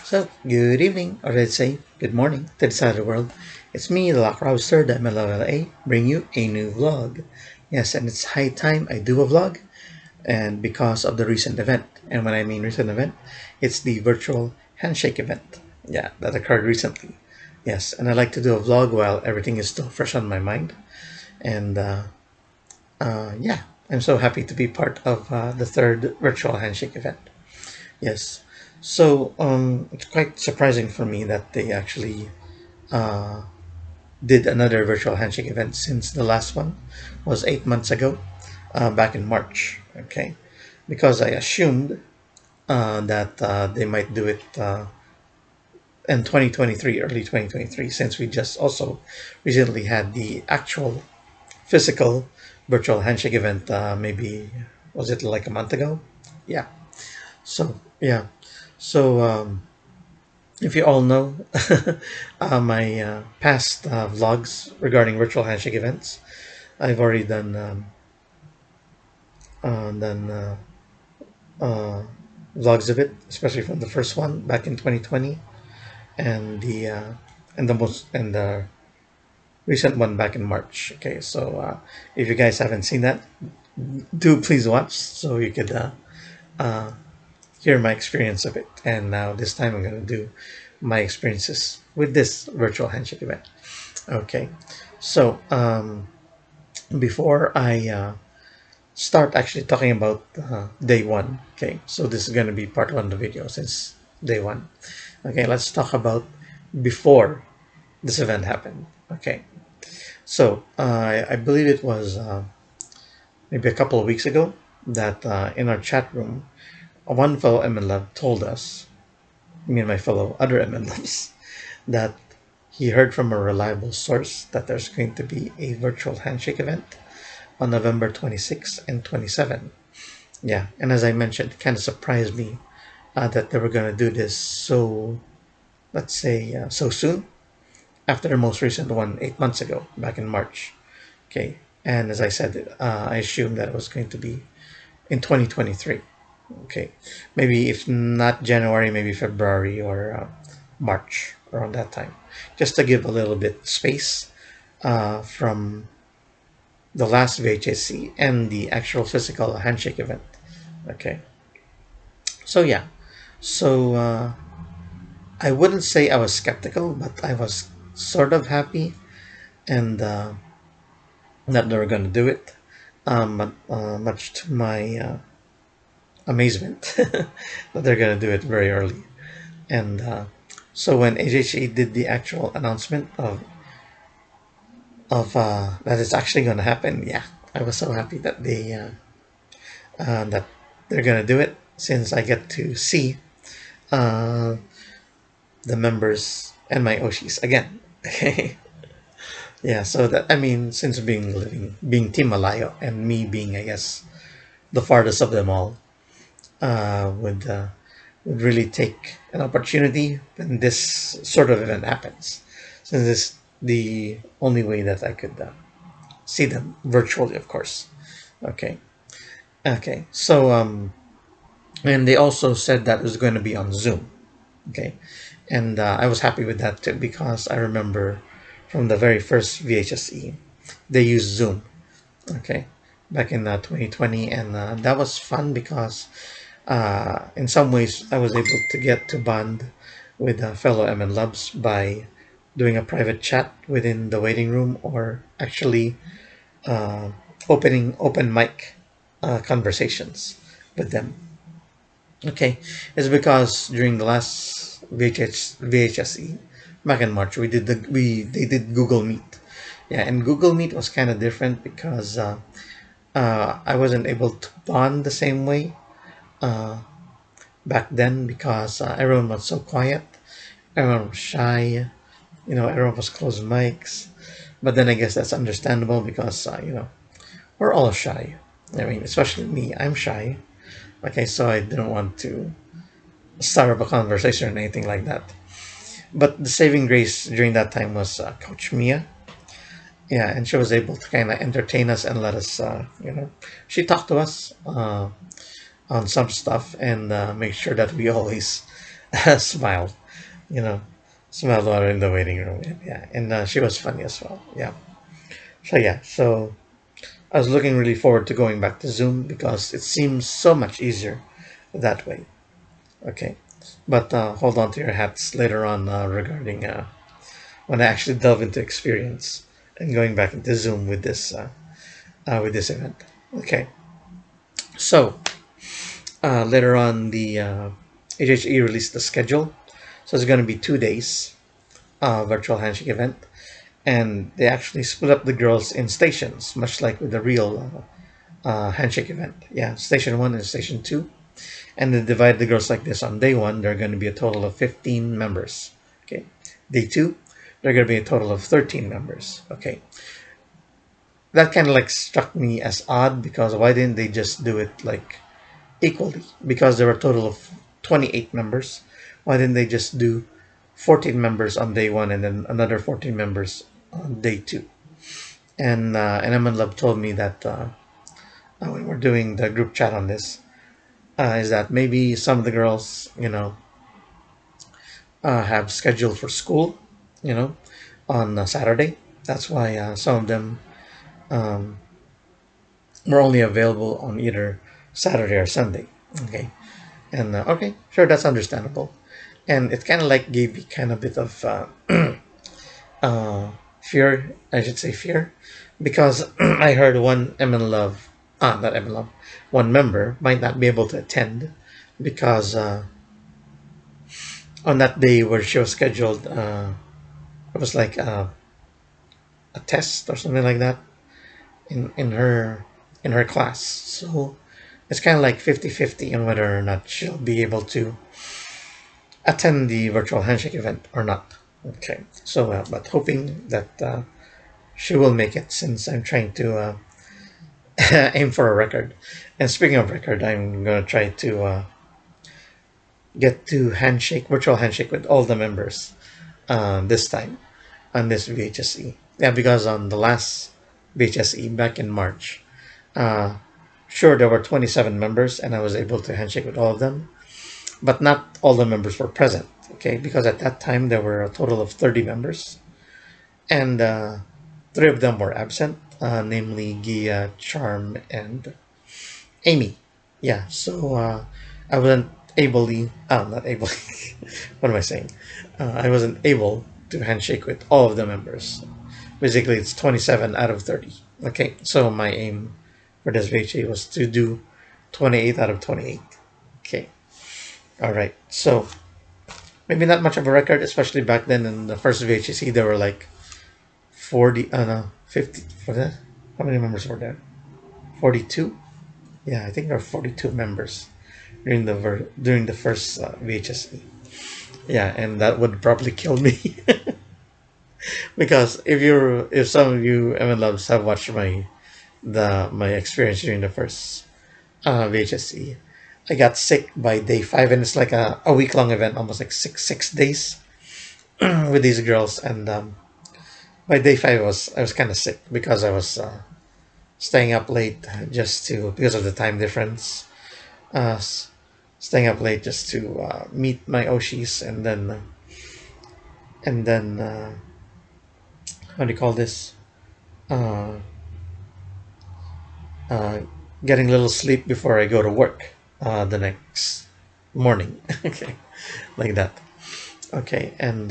So, good evening, or let's say good morning to the side of the world. It's me, the Lock Rouster, the MNL48, bring you a new vlog. Yes, and it's high time I do a vlog, and because of the recent event. And when I mean recent event, it's the virtual handshake event. Yeah, that occurred recently. Yes, and I like to do a vlog while everything is still fresh on my mind. And yeah, I'm so happy to be part of the third virtual handshake event. Yes. So it's quite surprising for me that they actually uh, did another virtual handshake event since the last one was 8 months ago, back in March. Okay, because I assumed that they might do it in 2023, early 2023, since we just also recently had the actual physical virtual handshake event. Maybe was it like a month ago? Yeah. So yeah. So if you all know my past vlogs regarding virtual handshake events, I've already done uh, vlogs of it, especially from the first one back in 2020, and the recent one back in March. Okay, so if you guys haven't seen that, do please watch so you could uh, hear my experience of it. And now this time I'm going to do my experiences with this virtual handshake event. Okay, so before I start actually talking about day one, okay, so this is going to be part one of the video since day one. Okay, let's talk about before this event happened. Okay, so I believe it was maybe a couple of weeks ago that in our chat room, one fellow MN Love told us, me and my fellow other MN Loves, that he heard from a reliable source that there's going to be a virtual handshake event on November 26 and 27. Yeah, and as I mentioned, it kind of surprised me that they were going to do this so, let's say, so soon after the most recent one 8 months ago, back in March. Okay, and as I said, I assumed that it was going to be in 2023. Okay, maybe if not January, maybe February or March, around that time, just to give a little bit space from the last VHSE and the actual physical handshake event. Okay, so yeah, so I wouldn't say I was skeptical, but I was sort of happy and that they were going to do it. But much to my amazement, that they're going to do it very early. And so when HHE did the actual announcement of that it's actually going to happen, yeah, I was so happy that that they're going to do it since I get to see uh, the members and my Oshis again. Okay. Yeah, so that I mean, since being Team Malayo and me being, I guess, the farthest of them all, uh, would uh, would really take an opportunity when this sort of event happens, since it's the only way that I could see them virtually, of course. Okay, okay. So and they also said that it was going to be on Zoom. Okay, and I was happy with that too because I remember from the very first VHSE they used Zoom. Okay, back in 2020, and that was fun because in some ways I was able to get to bond with fellow MN Loves by doing a private chat within the waiting room or actually uh, opening open mic conversations with them. Okay, it's because during the last VHSE back in March we they did Google Meet. Yeah, and Google Meet was kind of different because I wasn't able to bond the same way uh, back then because everyone was so quiet, everyone was shy, everyone was closed mics. But then I guess that's understandable because we're all shy. I mean, especially me, I'm shy. Okay, so I didn't want to start up a conversation or anything like that. But the saving grace during that time was Coach Mia. Yeah, and she was able to kind of entertain us and let us, she talked to us on some stuff and make sure that we always smiled, you know, smiled while in the waiting room. Yeah, and she was funny as well. Yeah. So yeah, so I was looking really forward to going back to Zoom because it seems so much easier that way. Okay, but hold on to your hats later on regarding when I actually delve into experience and going back into Zoom with this event. Okay, so later on the HHE released the schedule, so it's going to be 2 days virtual handshake event, and they actually split up the girls in stations, much like with the real handshake event. Yeah, station one and station two, and they divide the girls like this. On day one, there are going to be a total of 15 members. Okay, day two, there are going to be a total of 13 members. Okay, that kind of like struck me as odd because why didn't they just do it like equally? Because there were a total of 28 members. Why didn't they just do 14 members on day one and then another 14 members on day two? And Emin Love told me that when we're doing the group chat on this, is that maybe some of the girls, have scheduled for school, you know, on Saturday. That's why some of them um, were only available on either Saturday or Sunday. Okay, and okay, sure, that's understandable, and it kind of like gave me kind of bit of uh, fear. I should say fear, because I heard one MN Love, not MN Love, one member might not be able to attend because on that day where she was scheduled, it was like a test or something like that in her class. So it's kind of like 50-50 on whether or not she'll be able to attend the virtual handshake event or not. Okay, so but hoping that she will make it since I'm trying to aim for a record. And speaking of record, I'm gonna try to get to handshake virtual handshake with all the members this time on this VHSE. Yeah, because on the last VHSE back in March, uh, sure there were 27 members and I was able to handshake with all of them, but not all the members were present. Okay, because at that time there were a total of 30 members, and three of them were absent, namely Gia, Charm, and Amy. Yeah, so I wasn't not able. What am I saying? I wasn't able to handshake with all of the members. Basically, it's 27 out of 30. Okay, so my aim for this VHA was to do 28 out of 28. Okay, all right. So maybe not much of a record, especially back then in the first VHC, there were like 40, no, 50. For that, how many members were there? 42. Yeah, I think there are 42 members during the first VHSE. Yeah, and that would probably kill me because if some of you Evan loves have watched my experience during the first VHSE, I got sick by day five, and it's like a week long event, almost like six days with these girls, and by day five I was kind of sick because I was staying up late just to because of the time difference. Uh, Staying up late just to meet my Oshis, and then how do you call this? Uh, uh, Getting a little sleep before I go to work the next morning. Okay, like that. Okay, and